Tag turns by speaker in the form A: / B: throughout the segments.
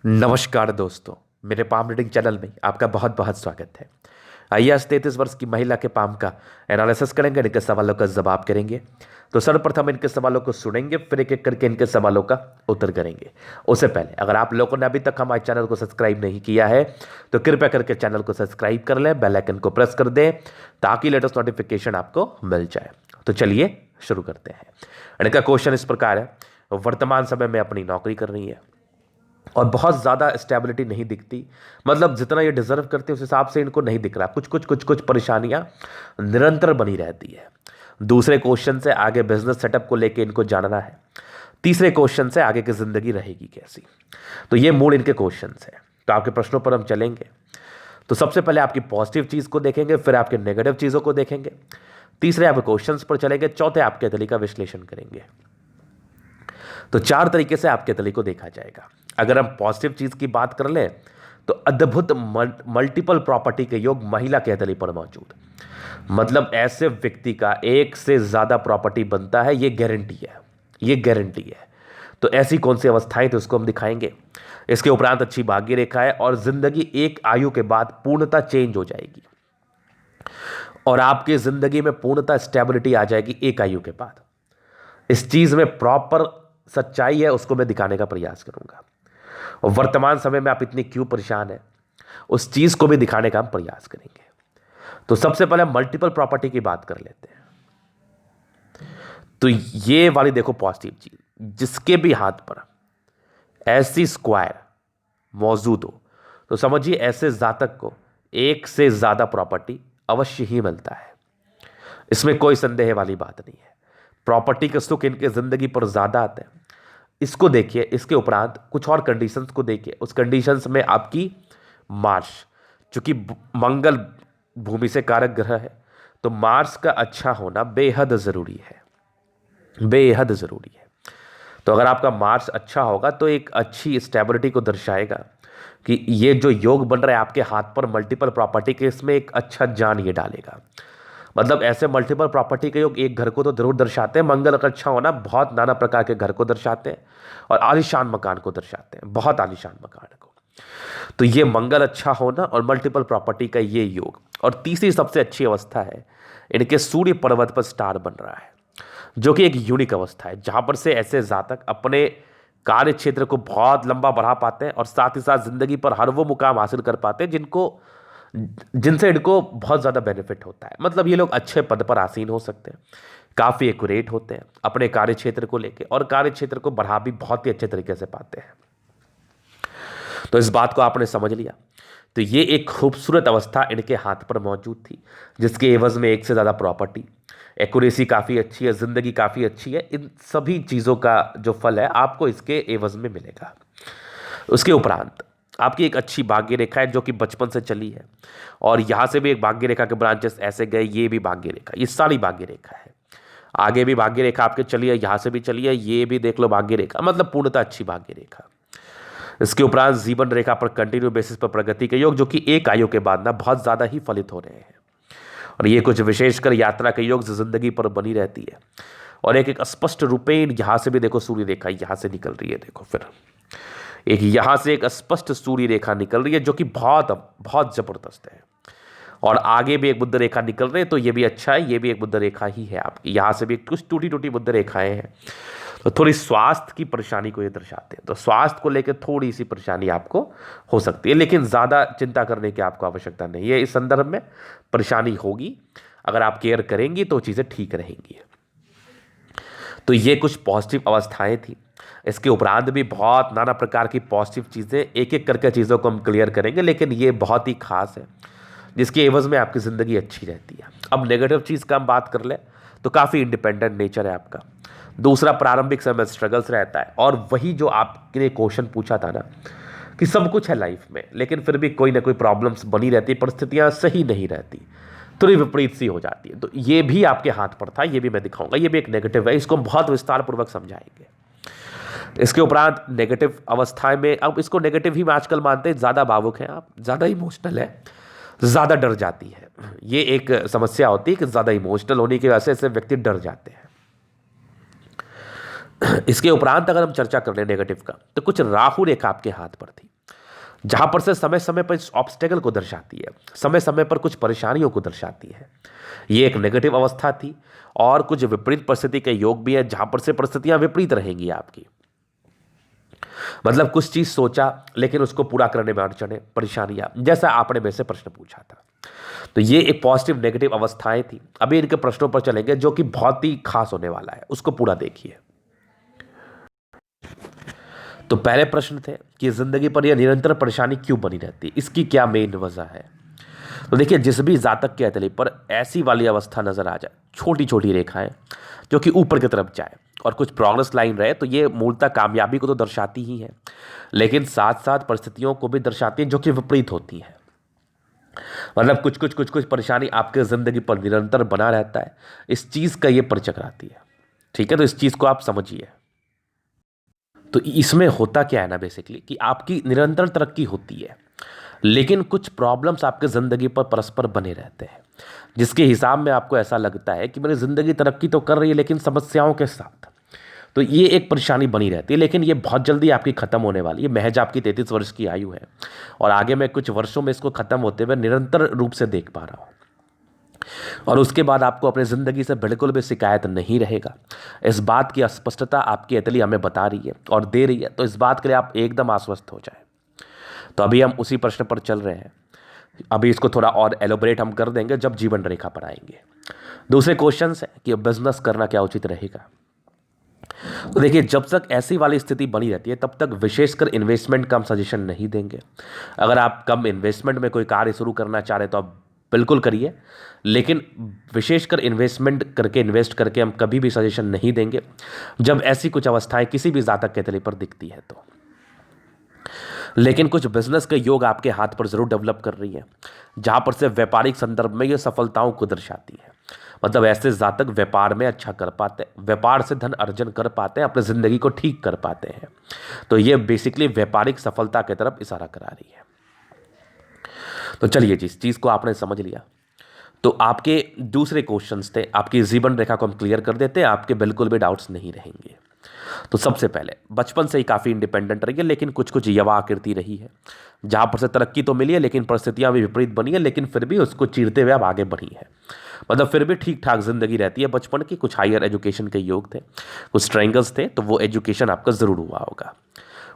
A: नमस्कार दोस्तों, मेरे पाम रीडिंग चैनल में आपका बहुत बहुत स्वागत है। आइए आज 33 वर्ष की महिला के पाम का एनालिसिस करेंगे, इनके सवालों का जवाब करेंगे। तो सर्वप्रथम इनके सवालों को सुनेंगे, फिर एक एक करके इनके सवालों का उत्तर करेंगे। उससे पहले अगर आप लोगों ने अभी तक हमारे चैनल को सब्सक्राइब नहीं किया है तो कृपया करके चैनल को सब्सक्राइब कर लें, बेल आइकन को प्रेस कर दें ताकि लेटेस्ट नोटिफिकेशन आपको मिल जाए। तो चलिए शुरू करते हैं। इनका क्वेश्चन इस प्रकार है, वर्तमान समय में अपनी नौकरी कर रही है और बहुत ज़्यादा स्टेबिलिटी नहीं दिखती, मतलब जितना ये डिजर्व करते हैं उस हिसाब से इनको नहीं दिख रहा। कुछ परेशानियां निरंतर बनी रहती है। दूसरे क्वेश्चन से आगे बिजनेस सेटअप को लेके इनको जानना है। तीसरे क्वेश्चन से आगे की जिंदगी रहेगी कैसी। तो ये मूल इनके क्वेश्चन है। तो आपके प्रश्नों पर हम चलेंगे। तो सबसे पहले आपकी पॉजिटिव चीज़ को देखेंगे, फिर आपके नेगेटिव चीज़ों को देखेंगे, तीसरे आपके क्वेश्चंस पर चलेंगे, चौथे आपके तली का विश्लेषण करेंगे। तो चार तरीके से आपके तली को देखा जाएगा। अगर हम पॉजिटिव चीज की बात कर लें तो अद्भुत मल्टीपल प्रॉपर्टी के योग महिला के तली पर मौजूद, मतलब ऐसे व्यक्ति का एक से ज्यादा प्रॉपर्टी बनता है, ये गारंटी है, ये गारंटी है। तो ऐसी कौन सी अवस्थाएं, तो इसको हम दिखाएंगे। इसके उपरांत अच्छी भाग्य रेखा है और जिंदगी एक आयु के बाद पूर्णतः चेंज हो जाएगी और आपकी जिंदगी में पूर्णतः स्टेबिलिटी आ जाएगी एक आयु के बाद। इस चीज में प्रॉपर सच्चाई है, उसको मैं दिखाने का प्रयास करूंगा। और वर्तमान समय में आप इतनी क्यों परेशान हैं, उस चीज को भी दिखाने का हम प्रयास करेंगे। तो सबसे पहले मल्टीपल प्रॉपर्टी की बात कर लेते हैं। तो ये वाली देखो पॉजिटिव चीज, जिसके भी हाथ पर ऐसी स्क्वायर मौजूद हो तो समझिए ऐसे जातक को एक से ज्यादा प्रॉपर्टी अवश्य ही मिलता है। इसमें कोई संदेह वाली बात नहीं है। प्रॉपर्टी के सुख इनके जिंदगी पर ज्यादा आते हैं। इसको देखिए। इसके उपरांत कुछ और कंडीशंस को देखिए। उस कंडीशंस में आपकी मार्स, चूंकि मंगल भूमि से कारक ग्रह है, तो मार्स का अच्छा होना बेहद जरूरी है, बेहद जरूरी है। तो अगर आपका मार्स अच्छा होगा तो एक अच्छी स्टेबिलिटी को दर्शाएगा कि ये जो योग बन रहा है आपके हाथ पर मल्टीपल प्रॉपर्टी के, इसमें एक अच्छा जान ये डालेगा। मतलब ऐसे मल्टीपल प्रॉपर्टी के योग एक घर को तो जरूर दर्शाते हैं। मंगल का अच्छा होना बहुत नाना प्रकार के घर को दर्शाते हैं और आलीशान मकान को दर्शाते हैं, बहुत आलीशान मकान को। तो ये मंगल अच्छा होना और मल्टीपल प्रॉपर्टी का ये योग। और तीसरी सबसे अच्छी अवस्था है, इनके सूर्य पर्वत पर स्टार बन रहा है, जो कि एक यूनिक अवस्था है, जहां पर से ऐसे जातक अपने कार्य क्षेत्र को बहुत लंबा बढ़ा पाते हैं और साथ ही साथ जिंदगी पर हर वो मुकाम हासिल कर पाते हैं जिनसे इनको बहुत ज़्यादा बेनिफिट होता है। मतलब ये लोग अच्छे पद पर आसीन हो सकते हैं, काफ़ी एक्यूरेट होते हैं अपने कार्य क्षेत्र को लेकर और कार्य क्षेत्र को बढ़ा भी बहुत ही अच्छे तरीके से पाते हैं। तो इस बात को आपने समझ लिया। तो ये एक खूबसूरत अवस्था इनके हाथ पर मौजूद थी, जिसके एवज में एक से ज़्यादा प्रॉपर्टी, एक्यूरेसी काफ़ी अच्छी है, ज़िंदगी काफ़ी अच्छी है। इन सभी चीज़ों का जो फल है आपको इसके एवज में मिलेगा। उसके उपरांत आपकी एक अच्छी भाग्य रेखा है जो कि बचपन से चली है, और यहाँ से भी एक भाग्य रेखा के ब्रांचेस ऐसे गए, ये भी भाग्य रेखा, ये सारी भाग्य रेखा है। आगे भी भाग्य रेखा आपके चली है, यहाँ से भी चली है, ये भी देख लो भाग्य रेखा, मतलब पूर्णतः अच्छी भाग्य रेखा। इसके उपरांत जीवन रेखा पर कंटिन्यू बेसिस पर प्रगति के योग, जो कि एक आयु के बाद ना बहुत ज़्यादा ही फलित हो रहे हैं। और ये कुछ विशेषकर यात्रा के योग जिंदगी पर बनी रहती है। और एक स्पष्ट रूपेण यहाँ से भी देखो सूर्य रेखा यहाँ से निकल रही है, देखो फिर एक यहां से एक स्पष्ट सूर्य रेखा निकल रही है, जो कि बहुत बहुत जबरदस्त है। और आगे भी एक बुध रेखा निकल रही है, तो ये भी अच्छा है, ये भी एक बुध रेखा ही है आपकी। यहां से भी कुछ टूटी टूटी बुध रेखाएं हैं, तो थोड़ी स्वास्थ्य की परेशानी को ये दर्शाते हैं। तो स्वास्थ्य को लेकर थोड़ी सी परेशानी आपको हो सकती है, लेकिन ज़्यादा चिंता करने की आपको आवश्यकता नहीं है। इस संदर्भ में परेशानी होगी, अगर आप केयर करेंगी तो चीज़ें ठीक रहेंगी। तो ये कुछ पॉजिटिव अवस्थाएं थी। इसके उपरांत भी बहुत नाना प्रकार की पॉजिटिव चीज़ें, एक एक करके चीज़ों को हम क्लियर करेंगे, लेकिन ये बहुत ही खास है जिसके एवज में आपकी ज़िंदगी अच्छी रहती है। अब नेगेटिव चीज़ का हम बात कर ले तो काफ़ी इंडिपेंडेंट नेचर है आपका। दूसरा, प्रारंभिक समय स्ट्रगल्स रहता है, और वही जो आपने क्वेश्चन पूछा था ना कि सब कुछ है लाइफ में लेकिन फिर भी कोई ना कोई प्रॉब्लम्स बनी रहती, परिस्थितियाँ सही नहीं रहती, थोड़ी विपरीत सी हो जाती है। तो ये भी आपके हाथ पर था, ये भी मैं दिखाऊंगा। ये भी एक नेगेटिव है, इसको हम बहुत विस्तार पूर्वक समझाएंगे। इसके उपरांत नेगेटिव अवस्थाएं में, अब इसको नेगेटिव ही में आजकल मानते हैं, ज़्यादा भावुक हैं आप, ज़्यादा इमोशनल है, ज़्यादा डर जाती है। ये एक समस्या होती है कि ज़्यादा इमोशनल होने की वजह से ऐसे व्यक्ति डर जाते हैं। इसके उपरांत अगर हम चर्चा कर लें नेगेटिव का, तो कुछ राहु रेखा आपके हाथ पर थी। जहां पर से समय समय पर इस ऑब्स्टेकल को दर्शाती है, समय समय पर कुछ परेशानियों को दर्शाती है। ये एक नेगेटिव अवस्था थी। और कुछ विपरीत परिस्थिति के योग भी है, जहां पर से परिस्थितियां विपरीत रहेंगी आपकी। मतलब कुछ चीज सोचा लेकिन उसको पूरा करने में अड़चने, परेशानियां, जैसा आपने मेरे से प्रश्न पूछा था। तो ये एक पॉजिटिव नेगेटिव अवस्थाएं थी। अभी इनके प्रश्नों पर चलेंगे जो कि बहुत ही खास होने वाला है, उसको पूरा देखिए। तो पहले प्रश्न थे कि जिंदगी पर यह निरंतर परेशानी क्यों बनी रहती है, इसकी क्या मेन वजह है। तो देखिए, जिस भी जातक के हथेली पर ऐसी वाली अवस्था नजर आ जाए, छोटी छोटी रेखाएं जो कि ऊपर की तरफ जाए और कुछ प्रोग्रेस लाइन रहे, तो ये मूलतः कामयाबी को तो दर्शाती ही है, लेकिन साथ साथ परिस्थितियों को भी दर्शाती है जो कि विपरीत होती हैं। मतलब कुछ परेशानी आपके जिंदगी पर निरंतर बना रहता है, इस चीज का ये परिचक्र आती है। ठीक है, तो इस चीज को आप समझिए। तो इसमें होता क्या है ना, बेसिकली कि आपकी निरंतर तरक्की होती है, लेकिन कुछ प्रॉब्लम्स आपके ज़िंदगी पर परस्पर बने रहते हैं, जिसके हिसाब में आपको ऐसा लगता है कि मेरी ज़िंदगी तरक्की तो कर रही है लेकिन समस्याओं के साथ। तो ये एक परेशानी बनी रहती है, लेकिन ये बहुत जल्दी आपकी ख़त्म होने वाली है। महज आपकी 33 वर्ष की आयु है और आगे मैं कुछ वर्षों में इसको ख़त्म होते हुए निरंतर रूप से देख पा रहा हूँ। और उसके बाद आपको अपनी ज़िंदगी से बिल्कुल भी शिकायत नहीं रहेगा। इस बात की स्पष्टता आपकी अतली हमें बता रही है और दे रही है, तो इस बात के लिए आप एकदम आश्वस्त हो जाए। तो अभी हम उसी प्रश्न पर चल रहे हैं। अभी इसको थोड़ा और एलोबरेट हम कर देंगे जब जीवन रेखा पर आएंगे। दूसरे क्वेश्चन है कि बिजनेस करना क्या उचित रहेगा। तो देखिए, जब तक ऐसी वाली स्थिति बनी रहती है तब तक विशेषकर इन्वेस्टमेंट का हम सजेशन नहीं देंगे। अगर आप कम इन्वेस्टमेंट में कोई कार्य शुरू करना चाह रहे हैं तो आप बिल्कुल करिए, लेकिन विशेषकर इन्वेस्ट करके हम कभी भी सजेशन नहीं देंगे जब ऐसी कुछ अवस्थाएं किसी भी जातक के तले पर दिखती है तो। लेकिन कुछ बिजनेस के योग आपके हाथ पर जरूर डेवलप कर रही है, जहां पर से व्यापारिक संदर्भ में ये सफलताओं को दर्शाती है। मतलब ऐसे जातक व्यापार में अच्छा कर पाते हैं, व्यापार से धन अर्जन कर पाते हैं, अपनी जिंदगी को ठीक कर पाते हैं। तो ये बेसिकली व्यापारिक सफलता की तरफ इशारा करा रही है। तो चलिए, जिस चीज को आपने समझ लिया, तो आपके दूसरे क्वेश्चंस थे, आपकी जीवन रेखा को हम क्लियर कर देते हैं, आपके बिल्कुल भी डाउट्स नहीं रहेंगे। तो सबसे पहले, बचपन से ही काफ़ी इंडिपेंडेंट रही है, लेकिन कुछ कुछ युवा आकृति रही है, जहाँ पर से तरक्की तो मिली है लेकिन परिस्थितियाँ भी विपरीत बनी है, लेकिन फिर भी उसको चीरते हुए अब आगे बढ़ी है। मतलब फिर भी ठीक ठाक जिंदगी रहती है बचपन की। कुछ हायर एजुकेशन के योग थे, कुछ ट्रायंगल्स थे, तो वो एजुकेशन आपका ज़रूर हुआ होगा।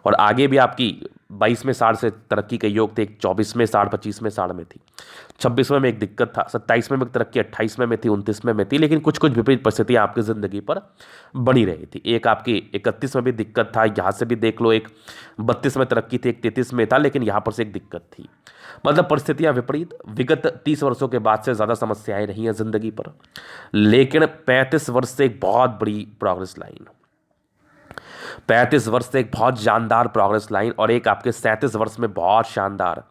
A: और आगे भी आपकी 22वें साल से तरक्की के योग थे, एक 24वें साल 25वें साल में थी, 26वें में एक दिक्कत था, 27वें में तरक्की 28वें में थी, 29वें में थी, लेकिन कुछ कुछ विपरीत परिस्थितियाँ आपकी ज़िंदगी पर बनी रही थी। एक आपकी 31 में भी दिक्कत था, यहाँ से भी देख लो, एक 32 में तरक्की थी, एक 33 में था, लेकिन यहाँ पर से एक दिक्कत थी। मतलब परिस्थितियाँ विपरीत। विगत 30 वर्षों के बाद से ज़्यादा समस्याएं रही हैं ज़िंदगी पर, लेकिन 35 वर्ष से एक बहुत बड़ी प्रोग्रेस लाइन, 35 वर्ष से एक बहुत शानदार प्रोग्रेस लाइन, और एक आपके 37 वर्ष में बहुत शानदार,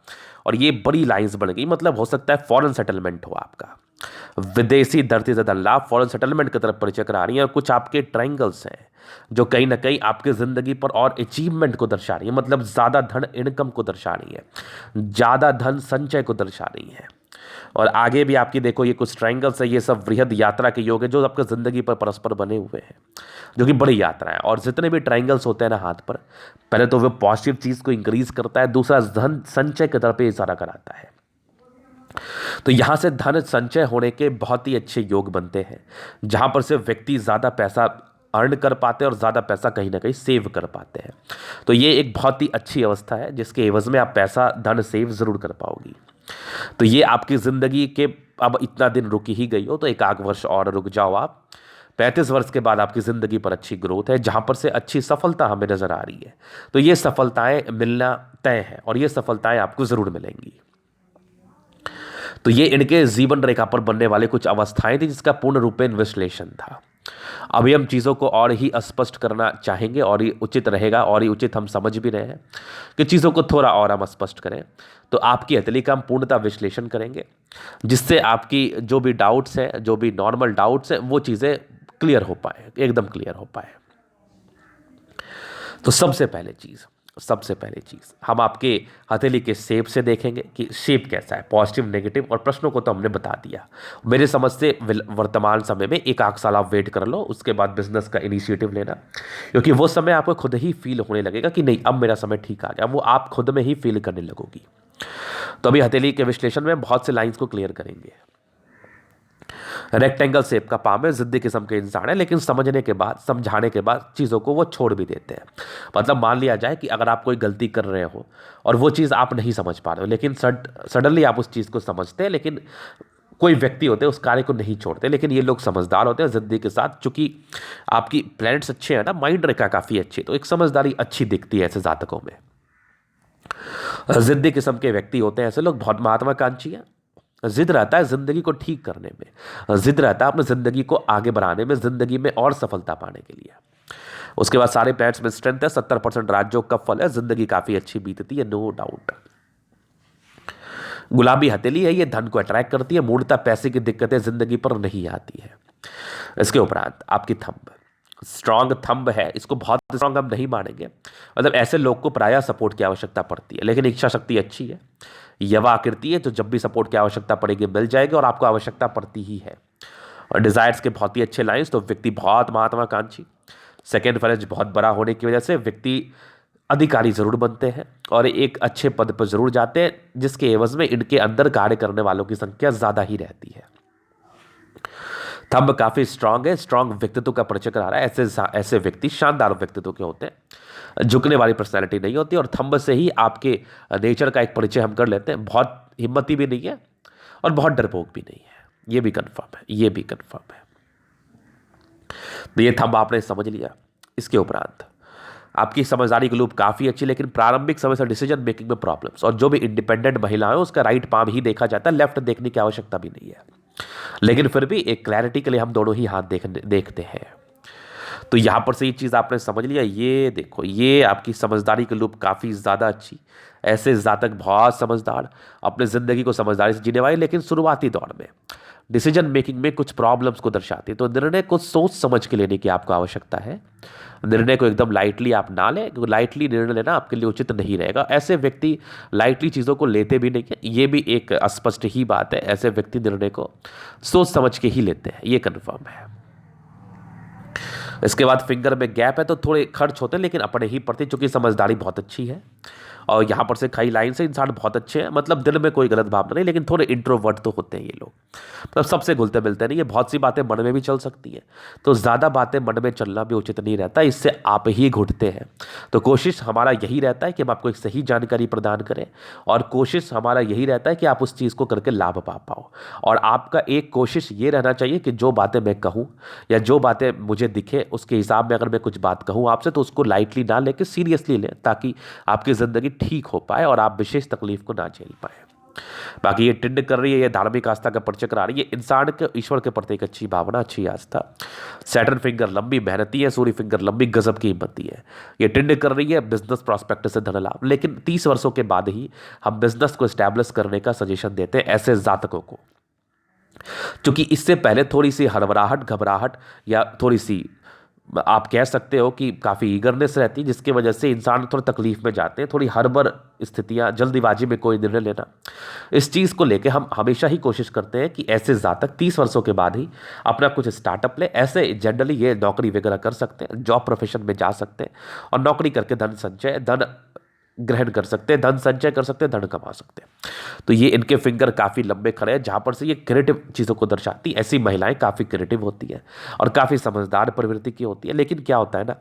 A: और ये बड़ी लाइंस बन गई। मतलब हो सकता है फॉरेन सेटलमेंट हो आपका, विदेशी धरती से धन लाभ, फॉरेन सेटलमेंट की तरफ परिचय करा रही है। और कुछ आपके ट्रायंगल्स हैं जो कहीं ना कहीं आपकी ज़िंदगी पर और अचीवमेंट को दर्शा रही है, मतलब ज़्यादा धन इनकम को दर्शा रही है, ज़्यादा धन संचय को दर्शा रही है। और आगे भी आपकी देखो, ये कुछ ट्रायंगल्स है, ये सब वृहद यात्रा के योग है जो आपकी ज़िंदगी पर परस्पर बने हुए हैं, जो कि बड़ी यात्रा है। और जितने भी ट्रायंगल्स होते हैं ना हाथ पर, पहले तो वो पॉजिटिव चीज़ को इंक्रीज करता है, दूसरा धन संचय की तरफ इशारा कराता है। तो यहाँ से धन संचय होने के बहुत ही अच्छे योग बनते हैं, जहाँ पर से व्यक्ति ज़्यादा पैसा अर्न कर पाते हैं और ज़्यादा पैसा कहीं ना कहीं सेव कर पाते हैं। तो ये एक बहुत ही अच्छी अवस्था है जिसके एवज में आप पैसा धन सेव ज़रूर कर पाओगी। तो ये आपकी ज़िंदगी के अब इतना दिन रुकी ही गई हो तो एक आध वर्ष और रुक जाओ आप। 35 वर्ष के बाद आपकी ज़िंदगी पर अच्छी ग्रोथ है, जहाँ पर से अच्छी सफलता हमें नज़र आ रही है। तो ये सफलताएं मिलना तय है और ये सफलताएं आपको ज़रूर मिलेंगी। तो ये इनके जीवन रेखा पर बनने वाले कुछ अवस्थाएं थी जिसका पूर्ण रूपेण विश्लेषण था। अभी हम चीज़ों को और ही स्पष्ट करना चाहेंगे और ये उचित रहेगा, और ये उचित हम समझ भी रहे हैं कि चीज़ों को थोड़ा और हम स्पष्ट करें। तो आपकी हथेली का हम पूर्णतः विश्लेषण करेंगे, जिससे आपकी जो भी डाउट्स हैं, जो भी नॉर्मल डाउट्स हैं, वो चीज़ें क्लियर हो पाए, एकदम क्लियर हो पाए। तो सबसे पहले चीज़, सबसे पहली चीज़ हम आपके हथेली के शेप से देखेंगे कि शेप कैसा है, पॉजिटिव नेगेटिव, और प्रश्नों को तो हमने बता दिया। मेरे समझ से वर्तमान समय में 1 आध साल आप वेट कर लो, उसके बाद बिजनेस का इनिशिएटिव लेना, क्योंकि वो समय आपको खुद ही फील होने लगेगा कि नहीं अब मेरा समय ठीक आ गया, वो आप खुद में ही फील करने लगोगी। तो अभी हथेली के विश्लेषण में बहुत से लाइंस को क्लियर करेंगे। रेक्टेंगल शेप का पाम है, जिद्दी किस्म के इंसान है, लेकिन समझने के बाद समझाने के बाद चीज़ों को वो छोड़ भी देते हैं। मतलब मान लिया जाए कि अगर आप कोई गलती कर रहे हो और वो चीज़ आप नहीं समझ पा रहे हो, लेकिन सडनली आप उस चीज़ को समझते हैं, लेकिन कोई व्यक्ति होते हैं उस कार्य को नहीं छोड़ते। लेकिन ये लोग समझदार होते हैं जिद्दी के साथ, चूंकि आपकी प्लैनेट्स अच्छे हैं ना, माइंड रेखा काफ़ी अच्छी है, तो एक समझदारी अच्छी दिखती है ऐसे जातकों में। जिद्दी किस्म के व्यक्ति होते हैं ऐसे लोग, बहुत महत्वाकांक्षी हैं। जिद रहता है जिंदगी को ठीक करने में, जिद रहता है अपनी जिंदगी को आगे बढ़ाने में, जिंदगी में और सफलता पाने के लिए। उसके बाद सारे प्लैनेट्स में स्ट्रेंथ है, 70% राजयोग का फल है, जिंदगी काफी अच्छी बीतती है, नो डाउट। गुलाबी हथेली है, ये धन को अट्रैक्ट करती है, मूर्ता पैसे की दिक्कतें जिंदगी पर नहीं आती है। इसके उपरांत आपकी थंब, स्ट्रांग थंब है, इसको बहुत स्ट्रांग हम नहीं मानेंगे। मतलब ऐसे लोग को प्रायः सपोर्ट की आवश्यकता पड़ती है, लेकिन इच्छा शक्ति अच्छी है। यवा आकृति है, तो जब भी सपोर्ट की आवश्यकता पड़ेगी मिल जाएगी, और आपको आवश्यकता पड़ती ही है। और डिजायर्स के बहुत ही अच्छे लाइंस, तो व्यक्ति बहुत महत्वाकांक्षी, सेकेंड फर्ज बहुत बड़ा होने की वजह से व्यक्ति अधिकारी जरूर बनते हैं और एक अच्छे पद पर जरूर जाते हैं, जिसके एवज में इनके अंदर कार्य करने वालों की संख्या ज्यादा ही रहती है। थंब काफी स्ट्रांग है, स्ट्रांग व्यक्तित्व का परिचय करा रहा है। ऐसे व्यक्ति शानदार व्यक्तित्व के होते हैं, झुकने वाली पर्सनैलिटी नहीं होती, और थंब से ही आपके नेचर का एक परिचय हम कर लेते हैं। बहुत हिम्मती भी नहीं है और बहुत डरपोक भी नहीं है, ये भी कंफर्म है, ये भी कंफर्म है। तो ये थंब आपने समझ लिया। इसके उपरांत आपकी समझदारी की लूप काफ़ी अच्छी, लेकिन प्रारंभिक समय से डिसीजन मेकिंग में प्रॉब्लम्स, और जो भी इंडिपेंडेंट महिला है उसका राइट पाम ही देखा जाता है, लेफ्ट देखने की आवश्यकता भी नहीं है। लेकिन फिर भी एक क्लैरिटी के लिए हम दोनों ही हाथ देखते हैं। तो यहां पर से ये चीज़ आपने समझ लिया। ये देखो, ये आपकी समझदारी की लूप काफ़ी ज़्यादा अच्छी। ऐसे जातक बहुत समझदार, अपने ज़िंदगी को समझदारी से जीने वाले, लेकिन शुरुआती दौर में डिसीजन मेकिंग में कुछ प्रॉब्लम्स को दर्शाती है। तो निर्णय को सोच समझ के लेने की आपको आवश्यकता है। निर्णय को एकदम लाइटली आप ना लें, क्योंकि लाइटली निर्णय लेना आपके लिए उचित नहीं रहेगा। ऐसे व्यक्ति लाइटली चीज़ों को लेते भी नहीं है, ये भी एक स्पष्ट ही बात है। ऐसे व्यक्ति निर्णय को सोच समझ के ही लेते हैं, ये कन्फर्म है। इसके बाद फिंगर में गैप है, तो थोड़े खर्च होते हैं, लेकिन अपने ही प्रति चूंकि समझदारी बहुत अच्छी है। और यहाँ पर से खाई लाइन से इंसान बहुत अच्छे हैं, मतलब दिल में कोई गलत भावना नहीं, लेकिन थोड़े इंट्रोवर्ट तो होते हैं ये लोग, मतलब सबसे घुलते मिलते नहीं है। बहुत सी बातें मन में भी चल सकती हैं, तो ज़्यादा बातें मन में चलना भी उचित नहीं रहता, इससे आप ही घुटते हैं। तो कोशिश हमारा यही रहता है कि हम आपको एक सही जानकारी प्रदान करें, और कोशिश हमारा यही रहता है कि आप उस चीज़ को करके लाभ पा पाओ। और आपका एक कोशिश ये रहना चाहिए कि जो बातें मैं कहूँ या जो बातें मुझे दिखे, उसके हिसाब में अगर मैं कुछ बात कहूँ आपसे, तो उसको लाइटली ना लेके सीरियसली लें, ताकि आपकी ज़िंदगी ठीक हो पाए और आप विशेष तकलीफ को ना झेल पाए। बाकी ये टिंड कर रही है, ये धार्मिक आस्था का परिचय करा रही है, इंसान के ईश्वर के प्रति एक अच्छी भावना, अच्छी आस्था। सैटर्न फिंगर लंबी मेहनती है, सूर्य फिंगर लंबी गजब की हिम्मती है। ये टिंड कर रही है बिजनेस प्रॉस्पेक्ट से धन लाभ, लेकिन 30 वर्षों के बाद ही हम बिजनेस को स्टैब्लिश करने का सजेशन देते हैं ऐसे जातकों को, क्योंकि इससे पहले थोड़ी सी हड़बड़ाहट, घबराहट, या थोड़ी सी आप कह सकते हो कि काफ़ी ईगरनेस रहती है, जिसकी वजह से इंसान थोड़ी तकलीफ में जाते हैं, थोड़ी हड़बड़ स्थितियां, जल्दीबाजी में कोई निर्णय लेना। इस चीज़ को लेकर हम हमेशा ही कोशिश करते हैं कि ऐसे जातक 30 वर्षों के बाद ही अपना कुछ स्टार्टअप ले। ऐसे जनरली ये नौकरी वगैरह कर सकते हैं, जॉब प्रोफेशन में जा सकते हैं, और नौकरी करके धन संचय, धन ग्रहण कर सकते हैं, धन संचय कर सकते हैं, धन कमा सकते हैं। तो ये इनके फिंगर काफ़ी लंबे खड़े हैं, जहाँ पर से ये क्रिएटिव चीज़ों को दर्शाती है। ऐसी महिलाएं काफ़ी क्रिएटिव होती हैं और काफ़ी समझदार प्रवृत्ति की होती है। लेकिन क्या होता है ना,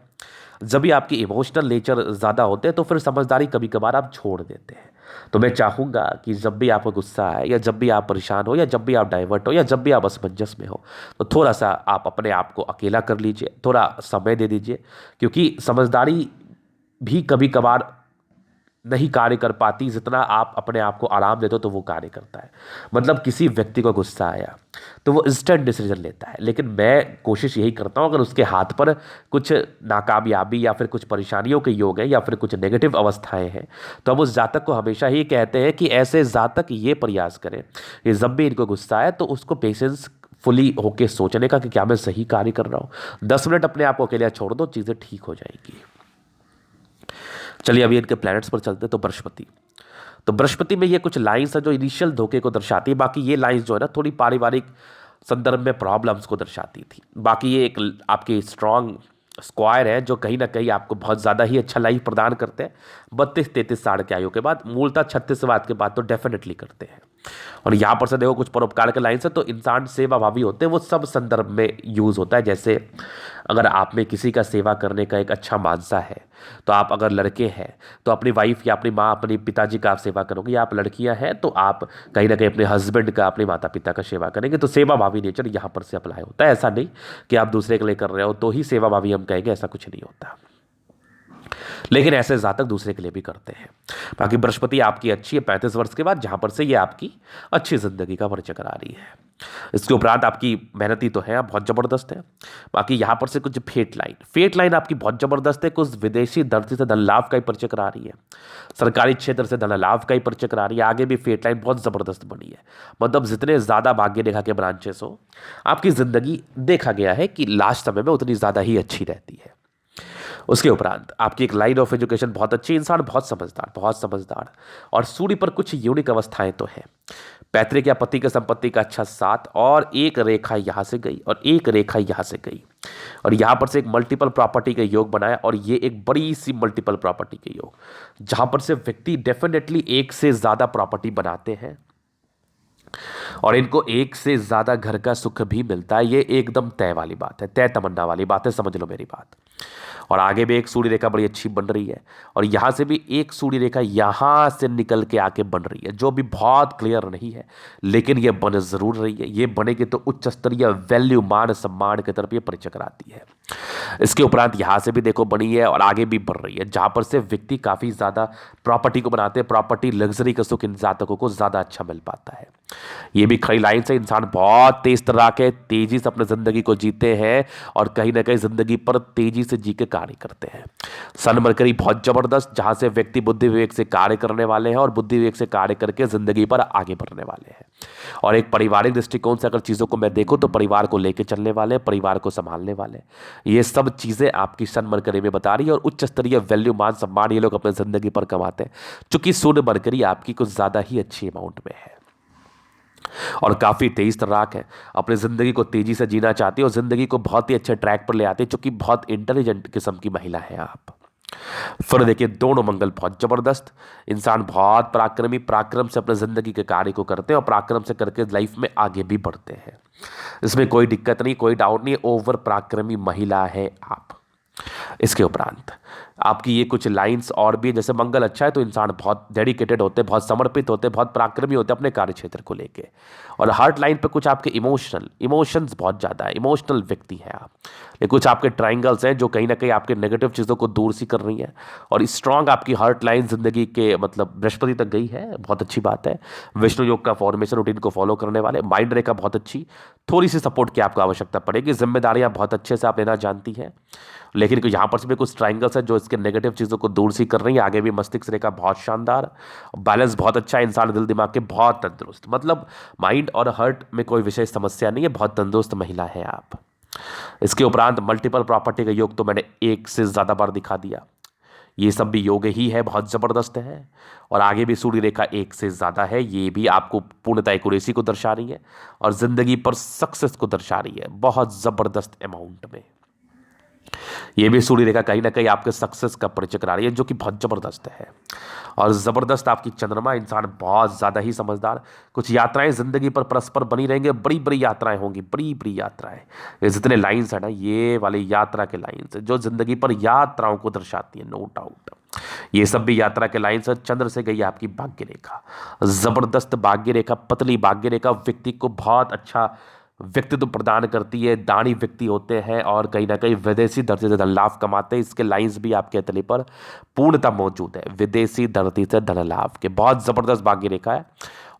A: जब भी आपकी इमोशनल नेचर ज़्यादा होते हैं, तो फिर समझदारी कभी कभार आप छोड़ देते हैं। तो मैं चाहूँगा कि जब भी आपको गुस्सा आए, या जब भी आप परेशान हो, या जब भी आप डाइवर्ट हो, या जब भी आप असमंजस में हो, तो थोड़ा सा आप अपने आप को अकेला कर लीजिए, थोड़ा समय दे दीजिए, क्योंकि समझदारी भी कभी कभार नहीं कार्य कर पाती जितना आप अपने आप को आराम देते हो, तो वो कार्य करता है। मतलब किसी व्यक्ति को गुस्सा आया तो वो इंस्टेंट डिसीजन लेता है, लेकिन मैं कोशिश यही करता हूँ, अगर उसके हाथ पर कुछ नाकामयाबी या फिर कुछ परेशानियों के योग है, या फिर कुछ नेगेटिव अवस्थाएं हैं, तो हम उस जातक को हमेशा ही कहते हैं कि ऐसे जातक ये प्रयास करें कि जब भी इनको गुस्सा आए तो उसको पेशेंस फुली होके सोचने का कि क्या मैं सही कार्य कर रहा हूँ। 10 मिनट अपने आप को अकेले छोड़ दो, चीज़ें ठीक हो जाएंगी। चलिए अभी इनके प्लैनेट्स पर चलते हैं। तो बृहस्पति, तो बृहस्पति में ये कुछ लाइंस है जो इनिशियल धोखे को दर्शाती है। बाकी ये लाइंस जो है ना थोड़ी पारिवारिक संदर्भ में प्रॉब्लम्स को दर्शाती थी। बाकी ये एक आपकी स्ट्रांग स्क्वायर है जो कहीं ना कहीं आपको बहुत ज़्यादा ही अच्छा लाइफ प्रदान करते हैं 32-33 साल की आयु के बाद, मूलतः 36 बाद के बाद तो डेफिनेटली करते हैं। और यहाँ पर से देखो कुछ परोपकार के लाइन से तो इंसान सेवाभावी होते हैं, वो सब संदर्भ में यूज़ होता है। जैसे अगर आप में किसी का सेवा करने का एक अच्छा मानसा है, तो आप अगर लड़के हैं तो अपनी वाइफ या अपनी माँ अपने पिताजी का आप सेवा करोगे, या आप लड़कियां हैं तो आप कहीं ना कहीं अपने हस्बैंड का अपने माता पिता का सेवा करेंगे। तो सेवाभावी नेचर यहाँ पर से अप्लाई होता है। ऐसा नहीं कि आप दूसरे के लिए कर रहे हो तो ही सेवाभावी हम कहेंगे, ऐसा कुछ नहीं होता। लेकिन ऐसे जातक दूसरे के लिए भी करते हैं। बाकी बृहस्पति आपकी अच्छी है 35 वर्ष के बाद, जहां पर से ये आपकी अच्छी जिंदगी का परिचय करा रही है। इसके उपरांत आपकी मेहनती तो है, बहुत जबरदस्त है। बाकी यहां पर से कुछ फेट लाइन आपकी बहुत जबरदस्त है। कुछ विदेशी धरती से धन लाभ का ही परिचय करा रही है, सरकारी क्षेत्र से धन लाभ का ही परिचय करा रही है। आगे भी फेट लाइन बहुत जबरदस्त बनी है। मतलब जितने ज्यादा भाग्य रेखा के ब्रांचेस हो आपकी जिंदगी, देखा गया है कि लास्ट समय में उतनी ज्यादा ही अच्छी रहती है। उसके उपरांत आपकी एक लाइन ऑफ एजुकेशन बहुत अच्छी, इंसान बहुत समझदार। और सूर्य पर कुछ यूनिक अवस्थाएं तो हैं। पैतृक या पति के संपत्ति का अच्छा साथ, और एक रेखा यहां से गई और एक रेखा यहां से गई, और यहां पर से एक मल्टीपल प्रॉपर्टी का योग बनाया। और ये एक बड़ी सी मल्टीपल प्रॉपर्टी के योग, जहां पर से व्यक्ति डेफिनेटली एक से ज्यादा प्रॉपर्टी बनाते हैं और इनको एक से ज्यादा घर का सुख भी मिलता है। ये एकदम तय वाली बात है, तय तमन्ना वाली बात है, समझ लो मेरी बात। और आगे भी एक सूर्य रेखा बड़ी अच्छी बन रही है, और यहां से भी एक सूर्य रेखा यहां से निकल के आके बन रही है, जो भी बहुत क्लियर नहीं है, लेकिन ये बन जरूर रही है। ये बनेगी तो उच्च स्तरीय वैल्यू, मान सम्मान की तरफ ये परिचय कराती है। इसके उपरांत यहां से भी देखो बनी है और आगे भी बढ़ रही है, जहां पर से व्यक्ति काफी ज्यादा प्रॉपर्टी को बनाते हैं। प्रॉपर्टी लग्जरी का सुख इन जातकों को ज्यादा अच्छा मिल पाता है। ये भी खड़ी लाइन से इंसान बहुत तेज तर्राक है, तेजी से अपनी जिंदगी को जीते हैं और कहीं ना कहीं जिंदगी पर तेजी से जी के कार्य करते हैं। सन मरकरी बहुत जबरदस्त, जहां से व्यक्ति बुद्धि विवेक से कार्य करने वाले हैं और बुद्धि विवेक से कार्य करके जिंदगी पर आगे बढ़ने वाले हैं। और एक पारिवारिक दृष्टिकोण से अगर चीजों को मैं देखूं तो परिवार को लेकर चलने वाले, परिवार को संभालने वाले, ये सब चीजें आपकी सन मरकरी में बता रही है। और उच्च स्तरीय वैल्यू, मान सम्मान ये लोग अपने जिंदगी पर कमाते हैं, चूंकि सूर्य मरकरी आपकी कुछ ज्यादा ही अच्छी अमाउंट में है और काफी तेज तर्राक है। अपनी जिंदगी को तेजी से जीना चाहती है और जिंदगी को बहुत ही अच्छे ट्रैक पर ले आती है, क्योंकि बहुत इंटेलिजेंट किस्म की महिला है आप। फिर देखिए दोनों मंगल बहुत जबरदस्त, इंसान बहुत पराक्रमी, पराक्रम से अपने जिंदगी के कार्य को करते हैं और पराक्रम से करके लाइफ में आगे भी बढ़ते हैं। इसमें कोई दिक्कत नहीं, कोई डाउट नहीं, ओवर पराक्रमी महिला है आप। इसके उपरांत आपकी ये कुछ लाइंस और भी, जैसे मंगल अच्छा है तो इंसान बहुत डेडिकेटेड होते हैं, बहुत समर्पित होते हैं, बहुत पराक्रमी होते हैं अपने कार्य क्षेत्र को लेके। और हार्ट लाइन पे कुछ आपके इमोशंस बहुत ज़्यादा है, इमोशनल व्यक्ति हैं आप। ये कुछ आपके ट्राइंगल्स हैं जो कहीं ना कहीं आपके नेगेटिव चीज़ों को दूर सी कर रही हैं। और स्ट्रांग आपकी हार्ट लाइन जिंदगी के मतलब बृहस्पति तक गई है, बहुत अच्छी बात है। विष्णु योग का फॉर्मेशन रूटीन को फॉलो करने वाले, माइंड रेखा बहुत अच्छी, थोड़ी सी सपोर्ट की आपको आवश्यकता पड़ेगी। जिम्मेदारियां बहुत अच्छे से आप लेना जानती हैं, लेकिन यहाँ पर से भी कुछ ट्राइंगल्स है जो इसके नेगेटिव चीज़ों को दूर सी कर रही है। आगे भी मस्तिष्क रेखा बहुत शानदार, बैलेंस बहुत अच्छा है, इंसान दिल दिमाग के बहुत तंदुरुस्त, मतलब माइंड और हार्ट में कोई विशेष समस्या नहीं है, बहुत तंदुरुस्त महिला है आप। इसके उपरांत मल्टीपल प्रॉपर्टी का योग तो मैंने एक से ज़्यादा बार दिखा दिया, ये सब भी योग ही है, बहुत ज़बरदस्त है। और आगे भी सूर्य रेखा एक से ज़्यादा है, ये भी आपको पूर्णतः एक्यूरेसी को दर्शा रही है और ज़िंदगी पर सक्सेस को दर्शा रही है बहुत ज़बरदस्त अमाउंट में। ये भी सूर्य रेखा कहीं ना कहीं आपके सक्सेस का परिचय करा रही है, जो कि बहुत जबरदस्त है। और जबरदस्त आपकी चंद्रमा, इंसान बहुत ज्यादा ही समझदार। कुछ यात्राएं जिंदगी पर परस्पर बनी रहेंगे, बड़ी बड़ी यात्राएं होंगी, बड़ी बड़ी यात्राएं। ये जितने लाइंस है ना, ये वाले यात्रा के लाइंस है जो जिंदगी पर यात्राओं को दर्शाती है, नो डाउट। ये सब भी यात्रा के लाइंस है। चंद्र से गई आपकी भाग्य रेखा, जबरदस्त भाग्य रेखा, पतली भाग्य रेखा, व्यक्ति को बहुत अच्छा व्यक्तित्व प्रदान करती है। दानी व्यक्ति होते हैं और कहीं ना कहीं विदेशी धरती से धन लाभ कमाते हैं। इसके लाइंस भी आपके तले पर पूर्णतः मौजूद है, विदेशी धरती से धन लाभ के, बहुत जबरदस्त भाग्य रेखा है।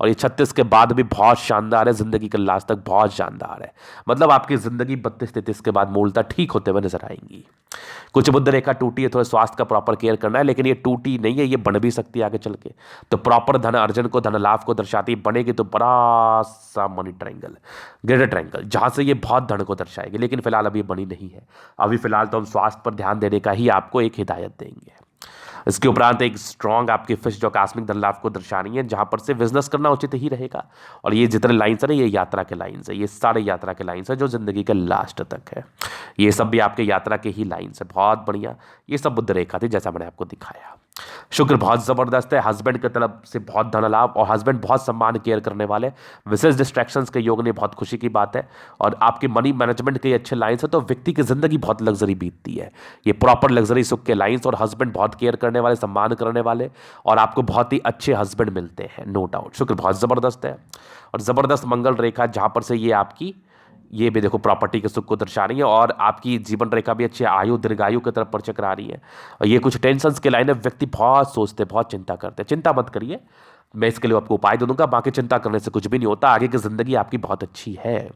A: और ये 36 के बाद भी बहुत शानदार है, जिंदगी के लास्ट तक बहुत शानदार है। मतलब आपकी जिंदगी 32-33 के बाद मूलतः ठीक होते हुए नजर आएंगी। कुछ बुध रेखा टूटी है, थोड़ा स्वास्थ्य का प्रॉपर केयर करना है, लेकिन ये टूटी नहीं है, ये बन भी सकती है आगे चल के। तो प्रॉपर धन अर्जन को, धन लाभ को दर्शाती बनेगी तो बड़ा सा मनी ट्रायंगल, ग्रेटर ट्रायंगल, जहां से ये बहुत धन को दर्शाएगी। लेकिन फिलहाल अभी बनी नहीं है, अभी फिलहाल तो हम स्वास्थ्य पर ध्यान देने का ही आपको एक हिदायत देंगे। इसके उपरांत एक स्ट्रॉन्ग आपकी फिश जो आकस्मिक धन लाभ को दर्शा रही है, जहां पर से बिजनेस करना उचित ही रहेगा। और ये जितने लाइन्स है ना, ये यात्रा के लाइन्स है, ये सारे यात्रा के लाइन्स है जो जिंदगी के लास्ट तक है। ये सब भी आपके यात्रा के ही लाइन्स है, बहुत बढ़िया। ये सब बुद्ध रेखा थी जैसा मैंने आपको दिखाया। शुक्र बहुत जबरदस्त है, हस्बैंड की तरफ से बहुत धन लाभ और हस्बैंड बहुत सम्मान केयर करने वाले, विशेष डिस्ट्रैक्शंस के योग ने बहुत खुशी की बात है। और आपके मनी मैनेजमेंट के अच्छे लाइन्स है, तो व्यक्ति की जिंदगी बहुत लग्जरी बीतती है। ये प्रॉपर लग्जरी सुख के लाइन्स, और हस्बैंड बहुत केयर करने वाले, सम्मान करने वाले, और आपको बहुत ही अच्छे हस्बैंड मिलते हैं, नो डाउट। शुक्र बहुत जबरदस्त है और जबरदस्त मंगल रेखा, जहां पर से ये आपकी ये भी देखो प्रॉपर्टी के सुख को दर्शा रही है, और आपकी जीवन रेखा भी अच्छी आयु दीर्घायु की तरफ परिचय करा रही है। और ये कुछ टेंशन्स के लाइन है, व्यक्ति बहुत सोचते, बहुत चिंता करते हैं। चिंता मत करिए, मैं इसके लिए आपको उपाय दे दूंगा, बाकी चिंता करने से कुछ भी नहीं होता, आगे की जिंदगी आपकी बहुत अच्छी है।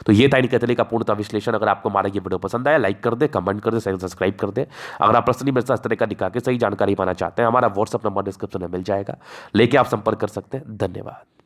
A: तो ये था इनके तरीके का पूर्णतः विश्लेषण। अगर आपको हमारा ये वीडियो पसंद आया, लाइक कर दे, कमेंट कर दे, सब्सक्राइब कर दे। अगर आप पर्सनली मेरे साथ इस तरह का दिखा के सही जानकारी पाना चाहते हैं, हमारा व्हाट्सअप नंबर डिस्क्रिप्शन में मिल जाएगा, लेके आप संपर्क कर सकते हैं। धन्यवाद।